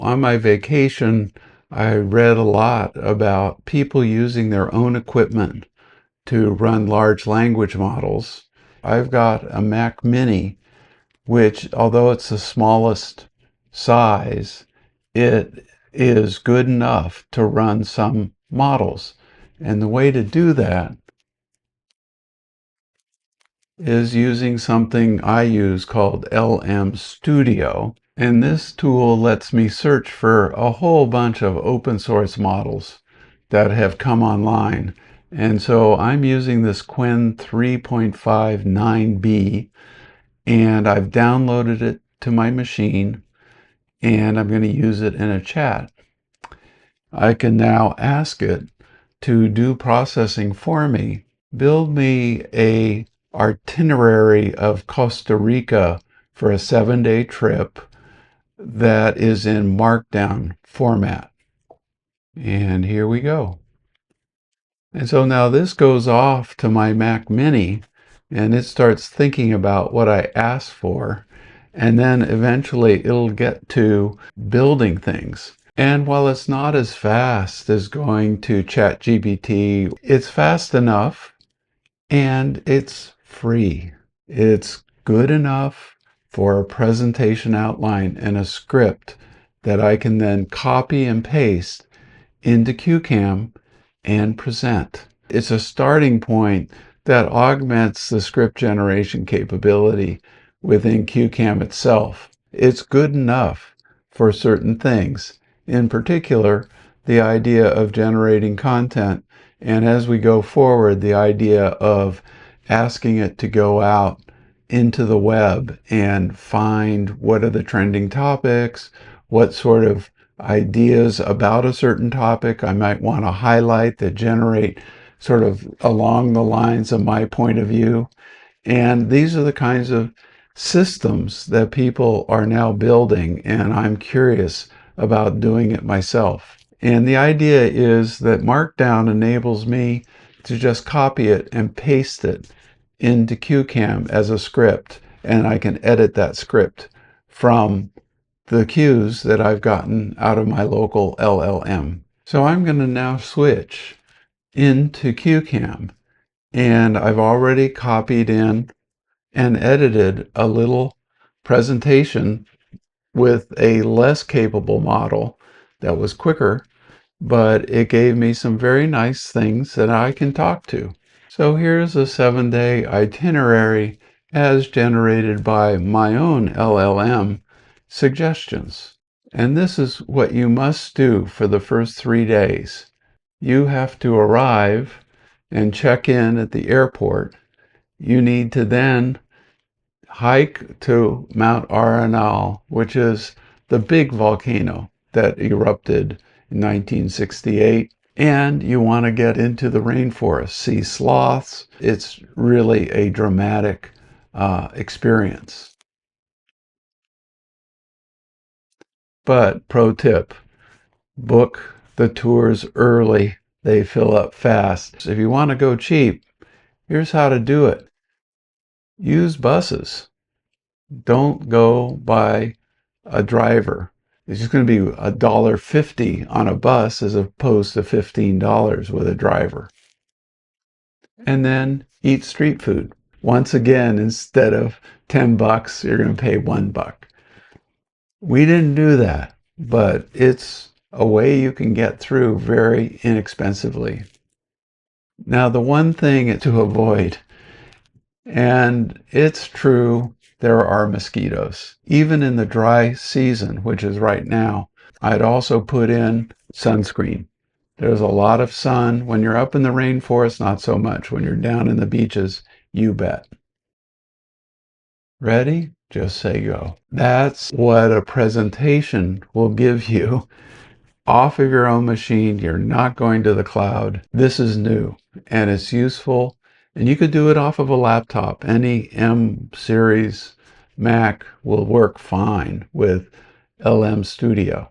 On my vacation, I read a lot about people using their own equipment to run large language models. I've got a Mac Mini, which, although it's the smallest size, it is good enough to run some models. And the way to do that is using something I use called LM Studio. And this tool lets me search for a whole bunch of open source models that have come online. And so I'm using this Qwen 3.59b, and I've downloaded it to my machine, and I'm going to use it in a chat. I can now ask it to do processing for me. Build me a itinerary of Costa Rica for a 7-day trip that is in markdown format. And here we go. And so now this goes off to my Mac Mini, and it starts thinking about what I asked for, and then eventually it'll get to building things. And while it's not as fast as going to ChatGPT, it's fast enough and it's free. It's good enough for a presentation outline and a script that I can then copy and paste into CueCam and present. It's a starting point that augments the script generation capability within CueCam itself. It's good enough for certain things, in particular, the idea of generating content, and as we go forward, the idea of asking it to go out into the web and find what are the trending topics, what sort of ideas about a certain topic I might want to highlight that generate sort of along the lines of my point of view. And these are the kinds of systems that people are now building, and I'm curious about doing it myself. And the idea is that Markdown enables me to just copy it and paste it into CueCam as a script, and I can edit that script from the cues that I've gotten out of my local LLM. So I'm going to now switch into CueCam, and I've already copied in and edited a little presentation with a less capable model that was quicker, but it gave me some very nice things that I can talk to. So here's a 7-day itinerary as generated by my own LLM suggestions. And this is what you must do for the first 3 days. You have to arrive and check in at the airport. You need to then hike to Mount Arenal, which is the big volcano that erupted in 1968. And you want to get into the rainforest, see sloths. It's really a dramatic experience. But pro tip, book the tours early. They fill up fast. If you want to go cheap, here's how to do it. Use buses. Don't go by a driver. It's just going to be $1.50 on a bus as opposed to $15 with a driver. And then eat street food. Once again, instead of $10, you're going to pay $1. We didn't do that, but it's a way you can get through very inexpensively. Now, the one thing to avoid, and it's true, there are mosquitoes. Even in the dry season, which is right now, I'd also put in sunscreen. There's a lot of sun. When you're up in the rainforest, not so much. When you're down in the beaches, you bet. Ready? Just say go. That's what a presentation will give you off of your own machine. You're not going to the cloud. This is new and it's useful. And you could do it off of a laptop. Any M series Mac will work fine with LM Studio.